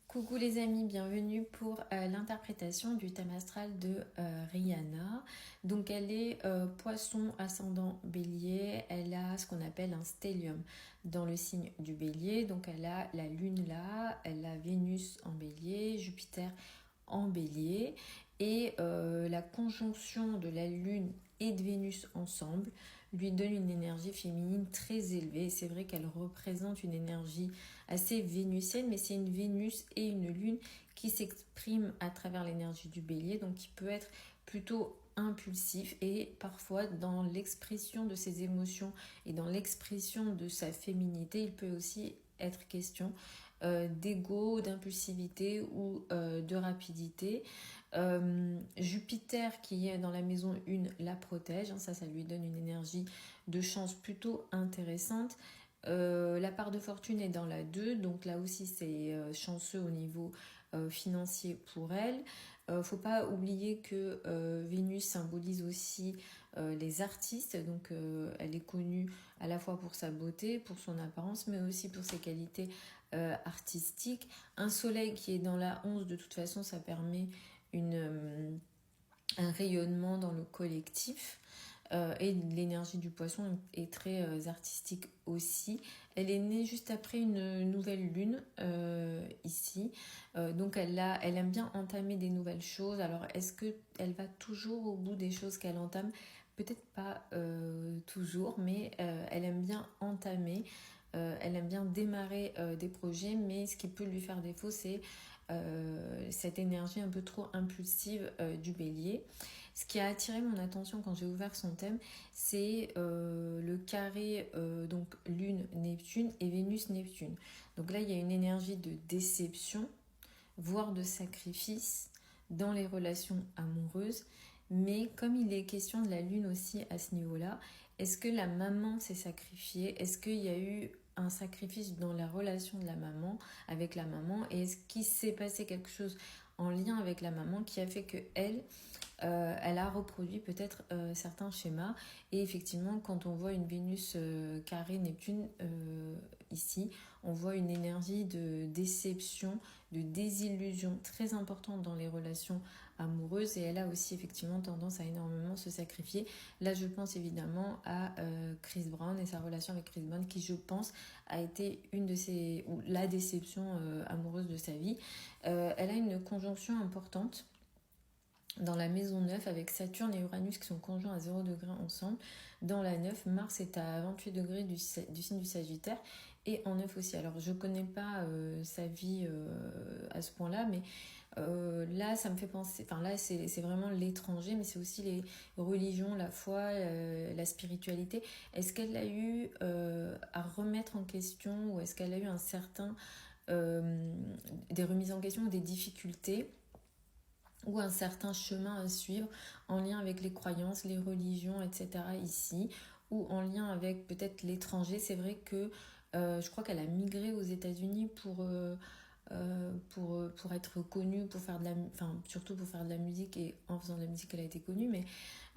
Coucou les amis, bienvenue pour l'interprétation du thème astral de Rihanna. Donc elle est poisson ascendant bélier, elle a ce qu'on appelle un stellium dans le signe du bélier. Donc elle a la lune là, elle a Vénus en bélier, Jupiter en bélier et la conjonction de la lune et de Vénus ensemble lui donne une énergie féminine très élevée. C'est vrai qu'elle représente une énergie assez vénusienne, mais c'est une Vénus et une lune qui s'expriment à travers l'énergie du bélier, donc qui peut être plutôt impulsif et parfois dans l'expression de ses émotions et dans l'expression de sa féminité, il peut aussi être question d'ego, d'impulsivité ou de rapidité. Jupiter qui est dans la maison 1 la protège, hein, ça lui donne une énergie de chance plutôt intéressante. La part de fortune est dans la 2, donc là aussi c'est chanceux au niveau financier pour elle. Faut pas oublier que Vénus symbolise aussi les artistes, donc elle est connue à la fois pour sa beauté, pour son apparence, mais aussi pour ses qualités artistiques. Un soleil qui est dans la 11, de toute façon, ça permet un rayonnement dans le collectif. Et l'énergie du poisson est très artistique aussi. Elle est née juste après une nouvelle lune ici. Donc elle aime bien entamer des nouvelles choses. Alors est-ce qu'elle va toujours au bout des choses qu'elle entame? Peut-être pas toujours, mais elle aime bien entamer. Elle aime bien démarrer des projets, mais ce qui peut lui faire défaut, c'est cette énergie un peu trop impulsive du bélier. Ce qui a attiré mon attention quand j'ai ouvert son thème, c'est le carré donc Lune-Neptune et Vénus-Neptune. Donc là, il y a une énergie de déception, voire de sacrifice dans les relations amoureuses. Mais comme il est question de la Lune aussi à ce niveau-là, est-ce que la maman s'est sacrifiée? Est-ce qu'il y a eu un sacrifice dans la relation de la maman avec la maman? Et est-ce qu'il s'est passé quelque chose en lien avec la maman qui a fait que elle a reproduit peut-être certains schémas. Et effectivement, quand on voit une Vénus carré Neptune ici, on voit une énergie de déception, de désillusion très importante dans les relations amoureuses. Et elle a aussi effectivement tendance à énormément se sacrifier. Là, je pense évidemment à Chris Brown et sa relation avec Chris Brown, qui, je pense, a été une de ses, ou la déception amoureuse de sa vie. Elle a une conjonction importante dans la maison 9 avec Saturne et Uranus qui sont conjoints à 0 degré ensemble. Dans la 9, Mars est à 28 degrés du signe du Sagittaire et en 9 aussi. Alors je connais pas sa vie à ce point-là, mais là ça me fait penser, enfin là c'est vraiment l'étranger, mais c'est aussi les religions, la foi, la spiritualité. Est-ce qu'elle a eu à remettre en question, ou est-ce qu'elle a eu un certain des remises en question ou des difficultés, ou un certain chemin à suivre en lien avec les croyances, les religions, etc. ici, ou en lien avec peut-être l'étranger? C'est vrai que je crois qu'elle a migré aux États-Unis pour être connue, pour faire de la, enfin, surtout pour faire de la musique, et en faisant de la musique elle a été connue, mais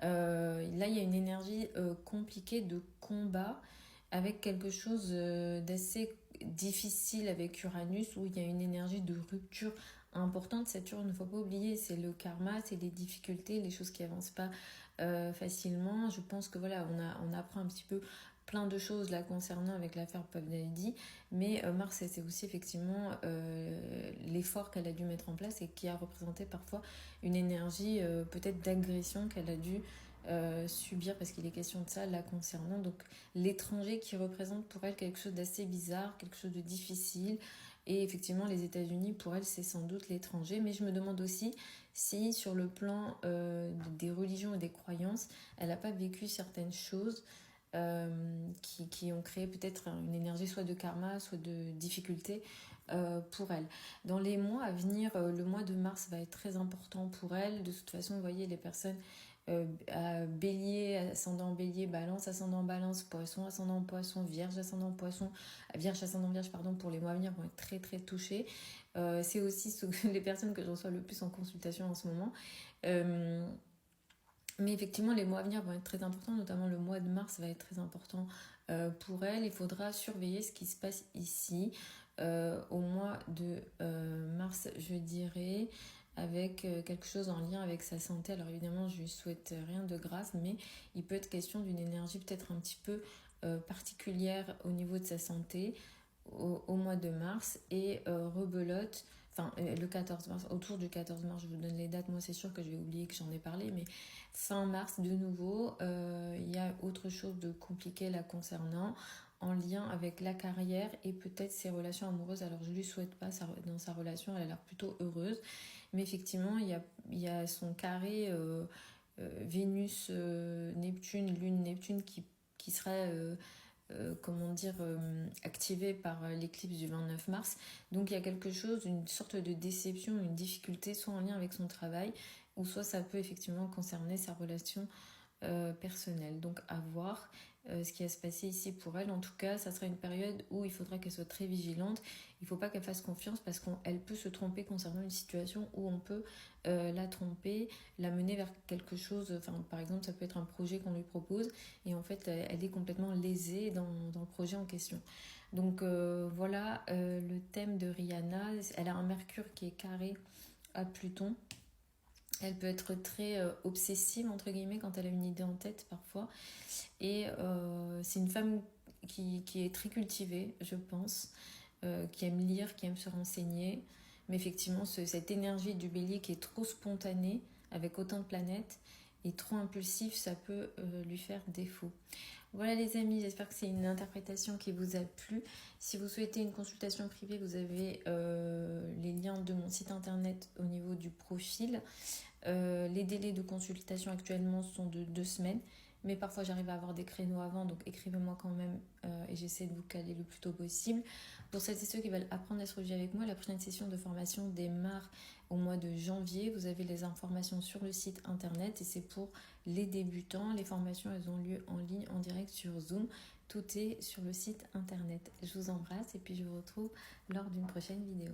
là il y a une énergie compliquée de combat avec quelque chose d'assez difficile avec Uranus, où il y a une énergie de rupture importante. Saturne, il ne faut pas oublier, c'est le karma, c'est les difficultés, les choses qui avancent pas facilement. Je pense que voilà, on apprend un petit peu plein de choses là concernant avec l'affaire Puff Daddy, mais Mars, c'est aussi effectivement l'effort qu'elle a dû mettre en place et qui a représenté parfois une énergie peut-être d'agression qu'elle a dû subir, parce qu'il est question de ça là concernant. Donc l'étranger qui représente pour elle quelque chose d'assez bizarre, quelque chose de difficile. Et effectivement, les États-Unis, pour elle, c'est sans doute l'étranger. Mais je me demande aussi si, sur le plan des religions et des croyances, elle n'a pas vécu certaines choses qui ont créé peut-être une énergie soit de karma, soit de difficulté pour elle. Dans les mois à venir, le mois de mars va être très important pour elle. De toute façon, vous voyez, les personnes bélier, ascendant bélier, balance, ascendant balance, poisson, ascendant poisson, vierge, ascendant poisson, vierge, ascendant vierge, pardon, pour les mois à venir vont être très très touchées. C'est aussi les personnes que je reçois le plus en consultation en ce moment. Mais effectivement, les mois à venir vont être très importants, notamment le mois de mars va être très important pour elle. Il faudra surveiller ce qui se passe ici au mois de Mars, je dirais, avec quelque chose en lien avec sa santé. Alors évidemment, je lui souhaite rien de grave, mais il peut être question d'une énergie peut-être un petit peu particulière au niveau de sa santé au mois de mars et rebelote. Enfin, le 14 mars, autour du 14 mars, je vous donne les dates. Moi, c'est sûr que je vais oublier que j'en ai parlé, mais fin mars, de nouveau, il y a autre chose de compliqué là concernant, en lien avec la carrière et peut-être ses relations amoureuses. Alors, je lui souhaite pas dans sa relation, elle a l'air plutôt heureuse, mais effectivement, il y a son carré Vénus-Neptune, Lune-Neptune qui serait comment dire, activé par l'éclipse du 29 mars. Donc il y a quelque chose, une sorte de déception, une difficulté, soit en lien avec son travail, ou soit ça peut effectivement concerner sa relation personnelle. Donc à voir ce qui va se passer ici pour elle. En tout cas, ça sera une période où il faudra qu'elle soit très vigilante. Il ne faut pas qu'elle fasse confiance parce qu'elle peut se tromper concernant une situation où on peut la tromper, la mener vers quelque chose. Enfin, par exemple, ça peut être un projet qu'on lui propose et en fait, elle est complètement lésée dans le projet en question. Donc voilà le thème de Rihanna. Elle a un Mercure qui est carré à Pluton. Elle peut être très obsessive, entre guillemets, quand elle a une idée en tête parfois. Et c'est une femme qui est très cultivée, je pense, qui aime lire, qui aime se renseigner. Mais effectivement, cette énergie du bélier qui est trop spontanée, avec autant de planètes, et trop impulsif, ça peut lui faire défaut. Voilà les amis, j'espère que c'est une interprétation qui vous a plu. Si vous souhaitez une consultation privée, vous avez les liens de mon site internet au niveau du profil. Les délais de consultation actuellement sont de 2 semaines, mais parfois j'arrive à avoir des créneaux avant, donc écrivez-moi quand même et j'essaie de vous caler le plus tôt possible. Pour celles et ceux qui veulent apprendre l'astrologie avec moi, la prochaine session de formation démarre au mois de janvier. Vous avez les informations sur le site internet et c'est pour les débutants. Les formations, elles ont lieu en ligne, en direct sur Zoom. Tout est sur le site internet. Je vous embrasse et puis je vous retrouve lors d'une prochaine vidéo.